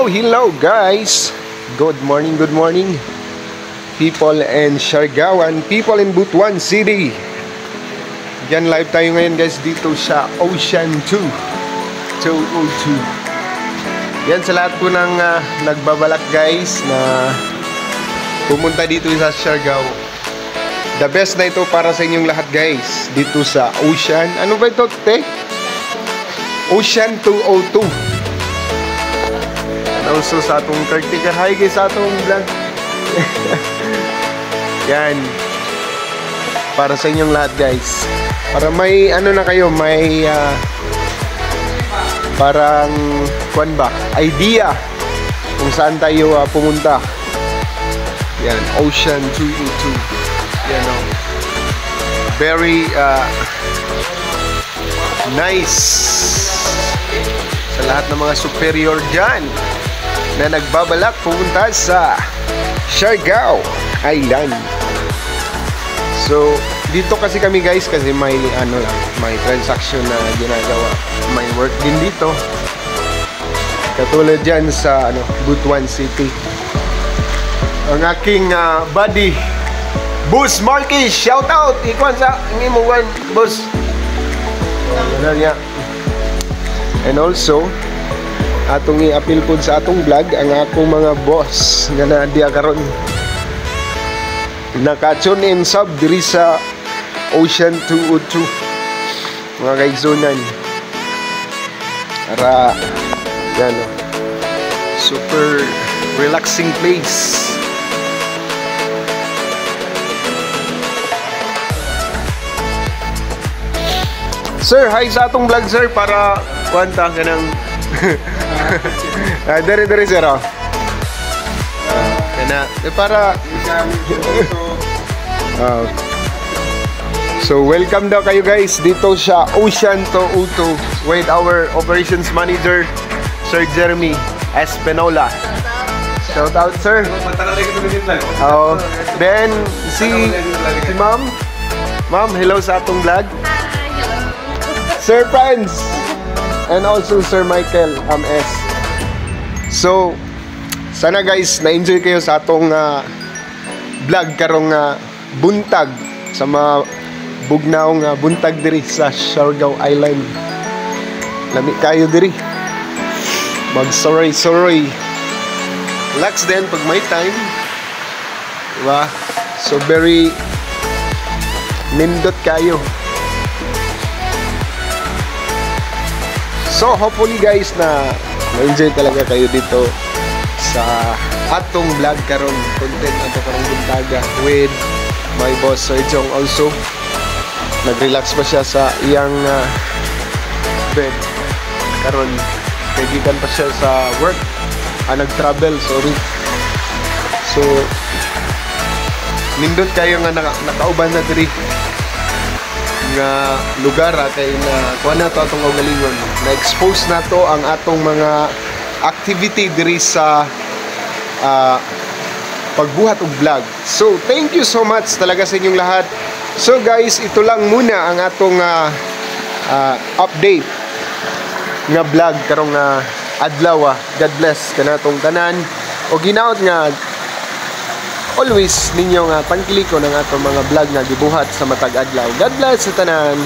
Hello guys! Good morning people in Siargao and people in Butuan City. Yan, live tayo ngayon guys dito sa Ocean 202. Yan, sa lahat po ng nagbabalak guys na pumunta dito sa Siargao. The best na ito para sa inyong lahat guys dito sa Ocean. Ano ba ito, te? Ocean 202. And also sa atong caretaker. Hi guys sa atong vlog. Yan. Para sa inyong lahat guys. Para may ano na kayo, may parang kuan ba? Idea kung saan tayo pumunta. Yan, Ocean 202. Yan o. Very nice. Sa lahat ng mga superior dyan na nagbabalak pumunta sa Siargao Island. So, dito kasi kami guys kasi may ano lang, may transaction na ginagawa. May work din dito. Katulad dyan sa Butuan City. Ang aking buddy Boss Marky, shout out! Ikuan sa ngimuwan, boss. And also atong i-appeal po sa atong vlog ang akong mga boss nga na diya karon naka-tune in sub diri sa Ocean 202 mga kaizonan. Para yan o, super relaxing place. Sir, hi sa atong vlog sir para kwanta ka ng dari sir oh. Para so welcome daw kayo guys dito sa Ocean 202 with our operations manager Sir Jeremy Espinola. Shout out sir. Then si ma'am, hello sa atong vlog. Sir Franz and also Sir Michael S. So sana guys na-enjoy kayo sa atong vlog karong buntag sa mga bugnaong buntag diri sa Siargao Island. Lami kayo diri. Mag-sorry. Relax din pag may time. Diba? So very nindot kayo. So hopefully guys na na-enjoy talaga kayo dito sa atong vlog karon, content ato karong buntaga with my boss Sir Jong. Also nag-relax pa siya sa iyang bed karon, kay gikan pa siya sa work, nag-travel, sorry. So nindot kayo nga nakauban na diri nga lugar kay na kuha na to atong kaugalingon, na-expose na to ang atong mga activity diri sa pagbuhat og vlog. So thank you so much talaga sa inyong lahat. So guys, ito lang muna ang atong update nga vlog karong adlaw. God bless kanatong tanan o ginaot nga always ninyo nga tangkiliko ng atong mga vlog nga gibuhat sa matag adlaw. God bless sa tanan.